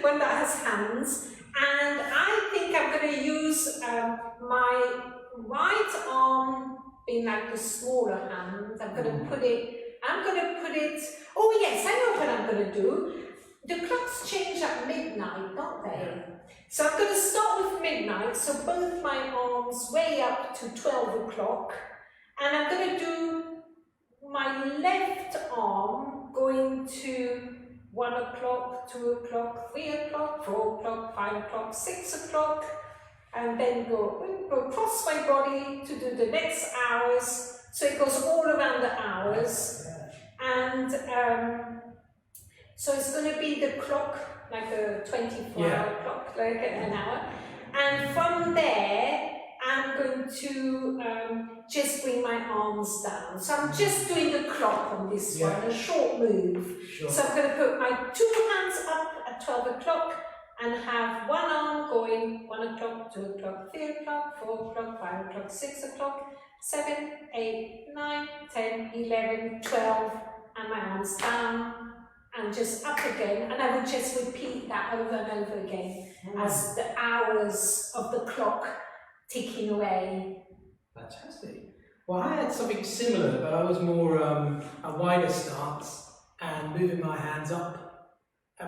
Speaker 2: One that has hands. And I think I'm going to use my right arm being like the smaller hand. I'm going to put it, oh yes, I know what I'm going to do. The clocks change at midnight, don't they? So I'm going to start with midnight, so both my arms way up to 12 o'clock. And I'm going to do my left arm going to 1 o'clock, 2 o'clock, 3 o'clock, 4 o'clock, 5 o'clock, 6 o'clock, and then go across my body to do the next hours. So it goes all around the hours. And so it's going to be the clock, like a 24-hour clock, like an hour. And from there, I'm going to just bring my arms down. So I'm just doing the clock on this one, a short move.
Speaker 1: Sure.
Speaker 2: So I'm going to put my 2 hands up at 12 o'clock, and have one arm going 1 o'clock, 2 o'clock, 3 o'clock, 4 o'clock, 5 o'clock, 6 o'clock, 7, 8, 9, 10, 11, 12, and my arms down, and just up again, and I would just repeat that over and over again as the hours of the clock ticking away.
Speaker 1: Fantastic. Well, I had something similar, but I was more a wider stance and moving my hands up,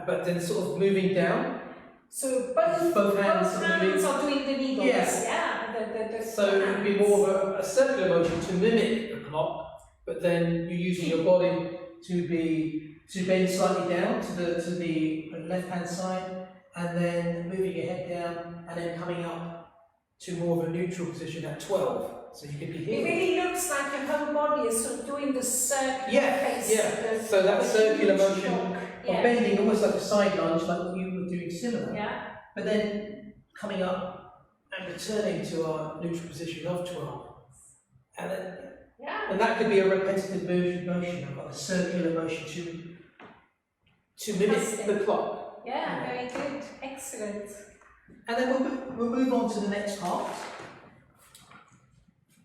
Speaker 1: but then sort of moving down.
Speaker 2: So both hands are doing the needles.
Speaker 1: Yeah. So it would be more of a circular motion to mimic the clock, but then you're using your body to bend slightly down to the left hand side, and then moving your head down, and then coming up to more of a neutral position at 12. So you could be here.
Speaker 2: It really looks like your whole body is sort of doing the circular face.
Speaker 1: Yeah. So that circular motion of bending, almost like a side lunge, like what you were doing similar.
Speaker 2: Yeah.
Speaker 1: But then coming up and returning to our neutral position of 12. And then, and that could be a repetitive motion, a circular motion to mimic the clock.
Speaker 2: Yeah, very good. Excellent.
Speaker 1: And then we'll move on to the next part.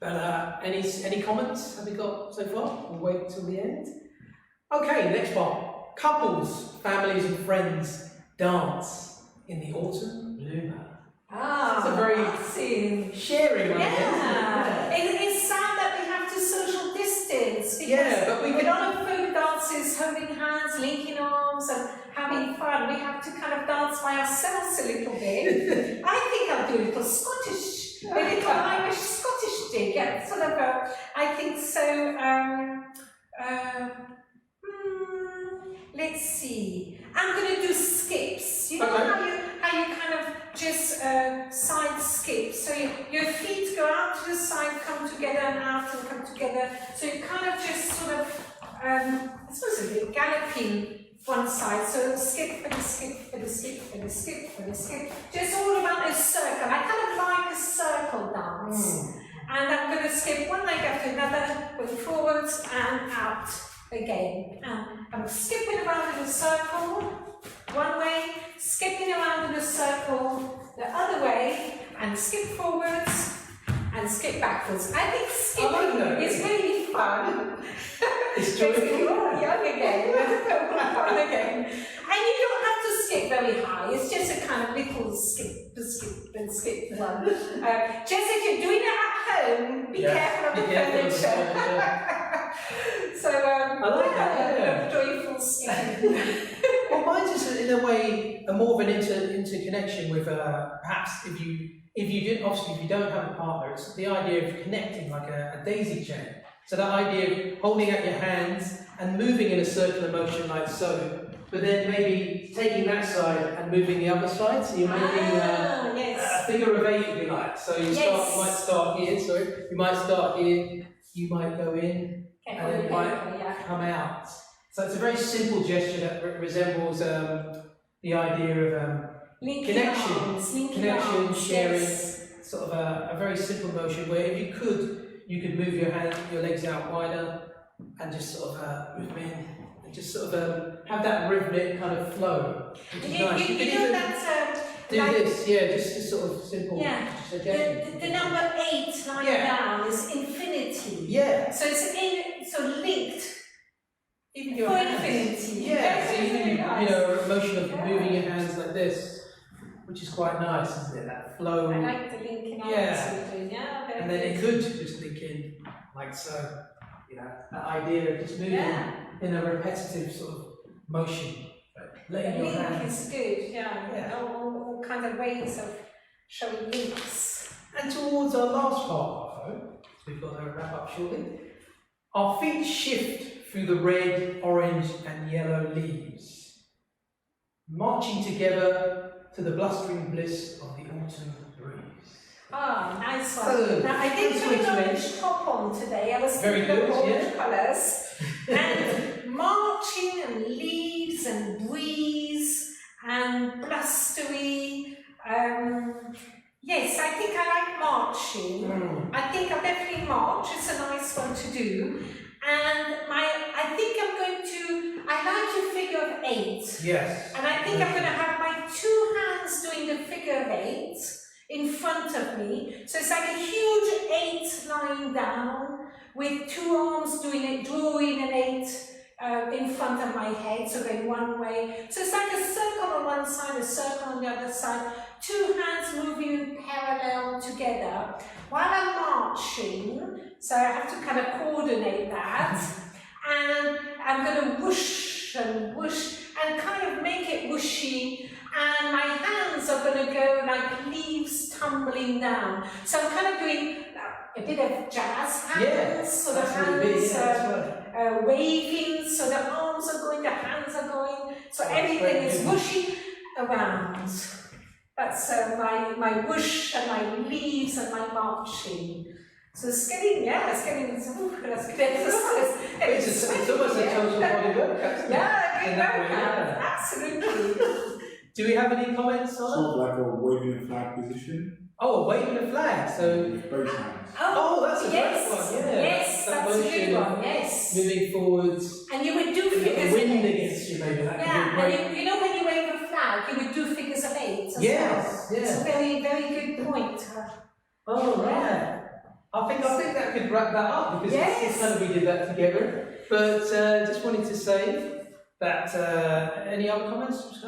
Speaker 1: But any comments have we got so far? We'll wait till the end. Okay, next part. Couples, families and friends dance in the autumn bloomer.
Speaker 2: Ah,
Speaker 1: it's a very sharing idea.
Speaker 2: Yeah. It's sad that we have to social distance.
Speaker 1: But we
Speaker 2: with all of folk dances, holding hands, linking arms, and having fun, we have to kind of dance by ourselves a little bit. I think I'll do a little Scottish, a little Irish Scottish dig. Yeah, sort of. I think so. Let's see. I'm going to do skips. You know how you kind of just side skip. So your feet go out to the side, come together, and out and come together. So you kind of just sort of, I suppose a bit galloping one side. So skip for the skip for the skip for the skip for the skip. Just all around a circle. I kind of like a circle dance. And I'm going to skip one leg after another, going forwards and out again. And I'm skipping around in a circle one way, skipping around in a circle the other way, and skip forwards and skip backwards. I think skipping is really fun.
Speaker 1: It's joyful.
Speaker 2: You're young again. Fun again. And you don't have to skip very high. It's just a kind of little skip and skip one. Just if you're doing it at home, be careful of the furniture. So
Speaker 1: I like that.
Speaker 2: Joyful skipping.
Speaker 1: Well, mine's just in a way more of an interconnection with perhaps if you don't have a partner, it's the idea of connecting like a daisy chain. So that idea of holding out your hands and moving in a circular motion like so, but then maybe taking that side and moving the other side. So you're making a figure of 8 if you like. So you might start here. Sorry, you might start here. You might go in and then you might come out. So it's a very simple gesture that resembles the idea of connection, sharing, sort of a very simple motion where if you could move your legs out wider and just sort of move in and just sort of have that rhythmic kind of flow, which is nice. You can even do this, just sort of simple. Yeah.
Speaker 2: The number 8 lying down is infinity.
Speaker 1: Yeah.
Speaker 2: So it's linked.
Speaker 1: Even your
Speaker 2: for
Speaker 1: hands.
Speaker 2: Infinity.
Speaker 1: Yeah. So even
Speaker 2: nice.
Speaker 1: A motion of moving your hands like this, which is quite nice, isn't it? That flow.
Speaker 2: I like the linking arms. Yeah.
Speaker 1: And then it could just link in like so. That idea of just moving in a repetitive sort of motion. Letting your hands.
Speaker 2: Is good, all kinds of ways of showing links.
Speaker 1: And towards our last part, so we've got to wrap up shortly. Our feet shift through the red, orange, and yellow leaves, marching together to the blustering bliss of the autumn breeze.
Speaker 2: Ah, nice one.
Speaker 1: So,
Speaker 2: now I did put an orange top on today. I was
Speaker 1: very
Speaker 2: thinking
Speaker 1: good,
Speaker 2: of orange colours. And marching and leaves and breeze and blustery. Yes, I think I like marching. I think I'll definitely march. It's a nice one to do. And I think I'm going to, I like your figure of 8.
Speaker 1: Yes.
Speaker 2: And I think I'm going to have my 2 hands doing the figure of 8 in front of me. So it's like a huge 8 lying down with 2 arms drawing an 8 in front of my head, so going one way. So it's like a circle on one side, a circle on the other side, 2 hands moving parallel together while I'm marching. So I have to kind of coordinate that. And I'm going to whoosh and whoosh and kind of make it whooshy. And my hands are going to go like leaves tumbling down. So I'm kind of doing a bit of jazz hands, so the hands waving, so the arms are going, the hands are going, so everything is whooshy around. That's my whoosh and my leaves and my marching. So it's getting, that's good exercise.
Speaker 1: It's almost a total body workout.
Speaker 2: Yeah, absolutely.
Speaker 1: Do we have any comments on
Speaker 3: Sort of like a waving a flag position.
Speaker 1: Oh, waving a flag, so...
Speaker 3: With both hands.
Speaker 1: Oh, that's a great one, yeah.
Speaker 2: Yes, that's a good one, yes.
Speaker 1: Moving forwards.
Speaker 2: And you would do figures
Speaker 1: of 8. Wind
Speaker 2: of 8.
Speaker 1: Against you, maybe. That
Speaker 2: And you know when you wave a flag, you would do figures of 8 as well.
Speaker 1: Yes.
Speaker 2: It's a very, very good point.
Speaker 1: Oh, right. I think that could wrap that up, because it's kind of we did that together. But just wanted to say that, any other comments?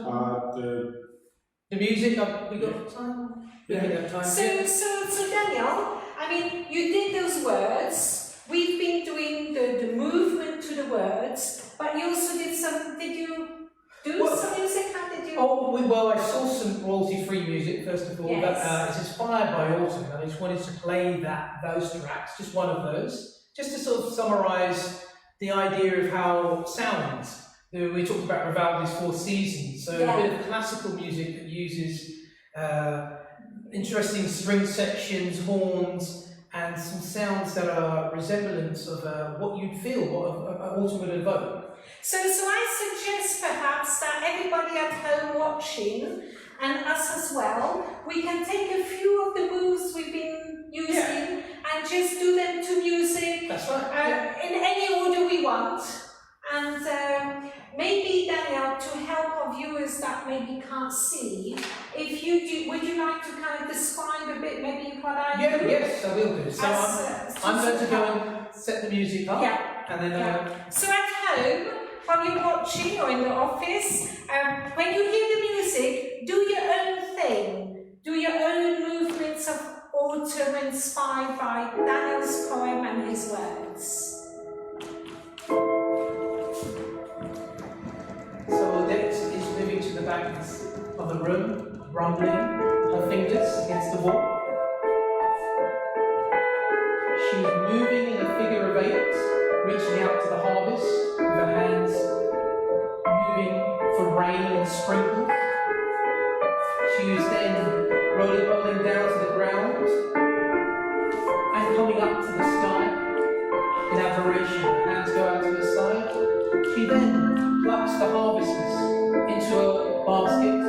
Speaker 1: The music, we got time?
Speaker 2: Yeah.
Speaker 1: We have time.
Speaker 2: So Daniel, I mean, you did those words. We've been doing the movement to the words, but you also did some, did you do some music? How did you?
Speaker 1: Oh, well, I saw some royalty-free music, first of all,
Speaker 2: Yes.
Speaker 1: but it's inspired by Autumn, and I just wanted to play those tracks, just one of those, just to sort of summarise the idea of how sounds. We talked about Vivaldi's 4 Seasons, so a bit of classical music that uses interesting string sections, horns, and some sounds that are resemblance of what you'd feel, what autumn would evoke.
Speaker 2: So I suggest perhaps that everybody at home watching, and us as well, we can take a few of the moves we've been using and just do them to music.
Speaker 1: That's right.
Speaker 2: In any order we want. And maybe, Daniel, to help our viewers that maybe can't see, if you do, would you like to kind of describe a bit maybe what I do?
Speaker 1: Yes, I will do. So I'm going to go and set the music up. And then
Speaker 2: So at home, while you're watching or in the office, when you hear the music, do your own thing. Do your own movements of autumn inspired by Daniel's poem and his words.
Speaker 1: So Odette is moving to the back of the room, rumbling her fingers against the wall. She's moving in a figure of 8, reaching out to the harvest with her hands moving for rain and sprinkles. She is then rolling down to the ground and coming up to the sky in admiration. Her hands go out to the side. She then plucks the harvests into a basket,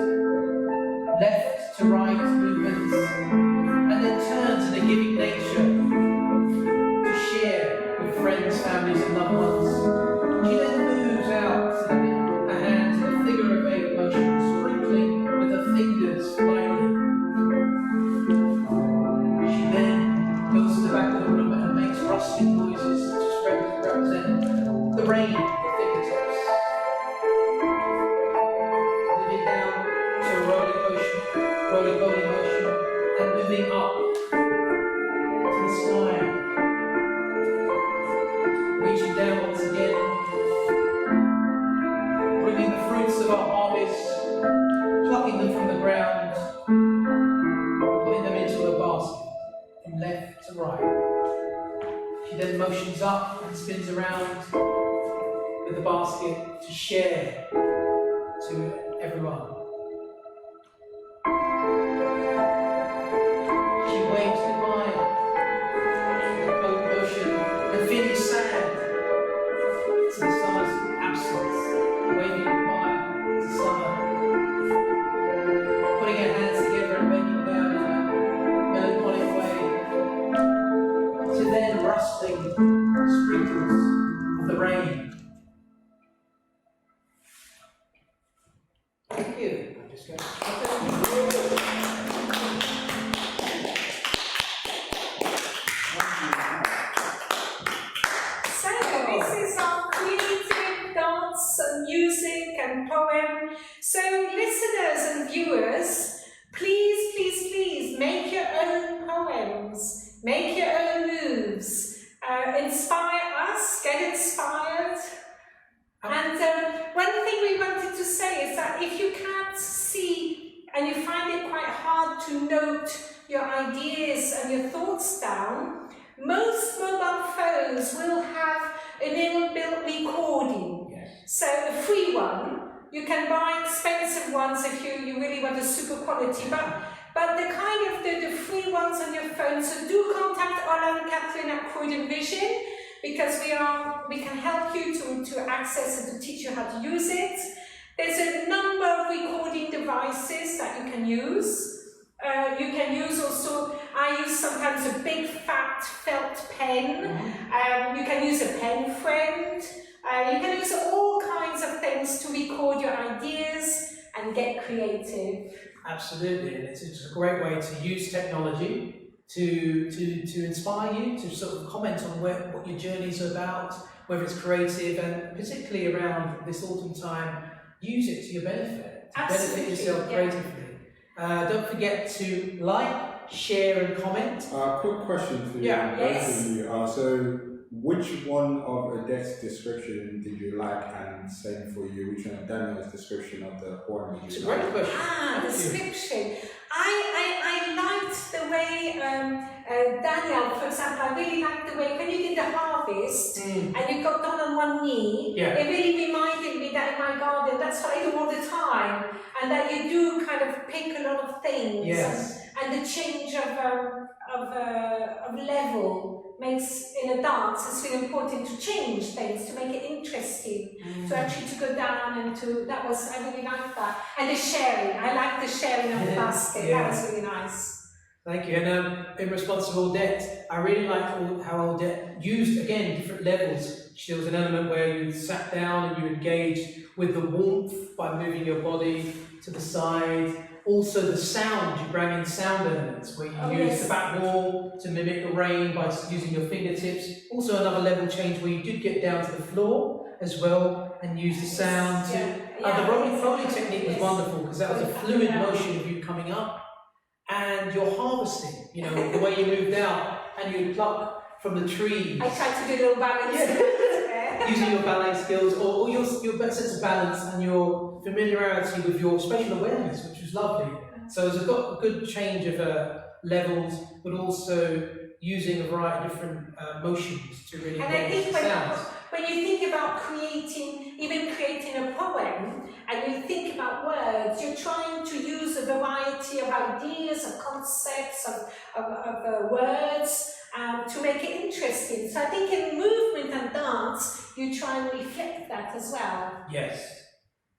Speaker 1: left to right movements, and then turns in a giving nature to share with friends, families, and loved ones. She then moves out to her hands in a figure of 8 motion, sprinkling with her fingers lightly. She then goes to the back of the room and makes rustling noises to represent the rain of the fingertips. Moving down to a rolling body motion, and moving up to the sky. Reaching down once again, bringing the fruits of our harvest, plucking them from the ground, putting them into a basket from left to right. She then motions up and spins around with the basket to share to everyone. She waves goodbye to the ocean and feeling sad to the summer's absence, waving goodbye to summer, putting her hands together and bending down in a melancholic way, to then rustling sprinkles of the rain. Thank you. Let's go.
Speaker 2: So this is our creative dance and music and poem. So listeners and viewers, please, please, please make your own poems, make your own moves, inspire us, get inspired. And one thing we wanted to say is that if you can't see and you find it quite hard to note your ideas and your thoughts down, most mobile phones will have an inbuilt recording.
Speaker 1: Yes.
Speaker 2: So a free one. You can buy expensive ones if you really want a super quality, but the kind of the free ones on your phone. So do contact Ola and Catherine at Croydon Vision, because we can help you to access and to teach you how to use it. There's a number of recording devices that you can use. You can use also, I use sometimes a big fat felt pen. You can use a pen friend. You can use all kinds of things to record your ideas and get creative.
Speaker 1: Absolutely, and it's a great way to use technology to inspire you, to sort of comment on what your journey's about, whether it's creative, and particularly around this autumn time, use it to your benefit, to benefit yourself creatively. Don't forget to like, share and comment.
Speaker 3: Quick question for you.
Speaker 2: Yes.
Speaker 3: So which one of Odette's description did you like, and same for you, which one of Daniel's description of the poem did
Speaker 1: It's
Speaker 3: you
Speaker 1: a
Speaker 3: like?
Speaker 1: great question.
Speaker 2: Description. I liked the way Daniel, for example, I really liked the way when you did the harvest and you got down on one knee, it really reminded me that in my garden, that's what I do all the time, and that you do kind of pick a lot of things.
Speaker 1: Yes.
Speaker 2: And the change of level makes, in a dance, it's really important to change things, to make it interesting, to actually to go down and to, I really liked that. And the sharing, I like the sharing of the basket, that was really nice.
Speaker 1: Thank you. And in response to Odette, I really like how Odette used, again, different levels. There was an element where you sat down and you engaged with the warmth by moving your body to the side. Also the sound, you bring in sound elements where you use the back wall to mimic the rain by using your fingertips. Also another level change where you did get down to the floor as well and use the sound to... the rolling technique was wonderful because that was a fluid motion of you coming up and you're harvesting, you know, the way you moved out and you pluck from the trees.
Speaker 2: I tried to do a little balance.
Speaker 1: Using your ballet skills or your sense of balance and your familiarity with your spatial awareness, which was lovely. So there's a good change of levels, but also using a variety of different motions to really engage the sounds.
Speaker 2: When you think about creating a poem, and you think about words, you're trying to use a variety of ideas, of concepts, of words, to make it interesting. So I think in movement and dance, you try and reflect that as well.
Speaker 1: Yes,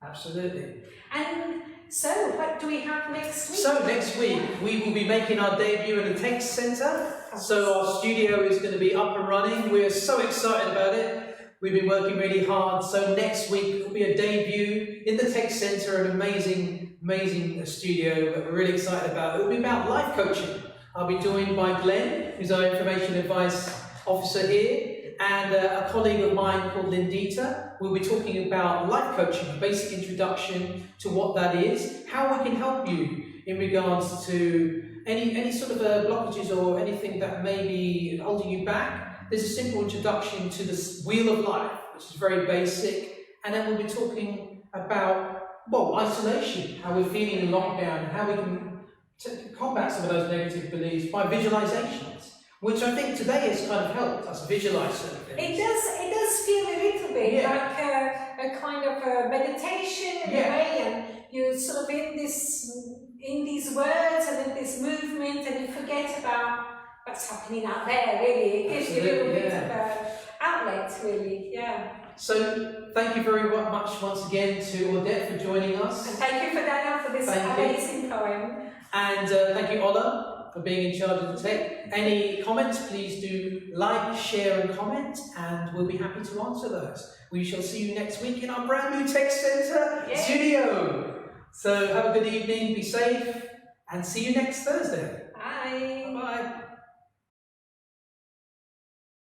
Speaker 1: absolutely.
Speaker 2: And so, what do we have next week?
Speaker 1: So next week, we will be making our debut in the Tech Centre. So our studio is going to be up and running. We're so excited about it. We've been working really hard. So next week will be a debut in the Tech Centre, an amazing studio that we're really excited about. It will be about life coaching. I'll be joined by Glenn, who's our Information Advice Officer here, and a colleague of mine called Lindita. We'll be talking about life coaching, a basic introduction to what that is, how we can help you in regards to any sort of blockages or anything that may be holding you back. There's a simple introduction to the wheel of life, which is very basic, and then we'll be talking about, isolation, how we're feeling in lockdown, and how we can combat some of those negative beliefs by visualizations, which I think today has kind of helped us visualize certain things.
Speaker 2: It does feel a little bit like a kind of a meditation in a way, and you're sort of in these words and in this movement, and you forget about what's happening out there, really. It gives you a little bit of an outlet, really,
Speaker 1: So, thank you very much once again to Odette for joining us.
Speaker 2: And thank you for Daniel for this amazing poem.
Speaker 1: And thank you, Ola, for being in charge of the tech. Any comments, please do like, share and comment, and we'll be happy to answer those. We shall see you next week in our brand new Tech Centre studio. So have a good evening, be safe, and see you next Thursday.
Speaker 2: Bye.
Speaker 1: Bye-bye.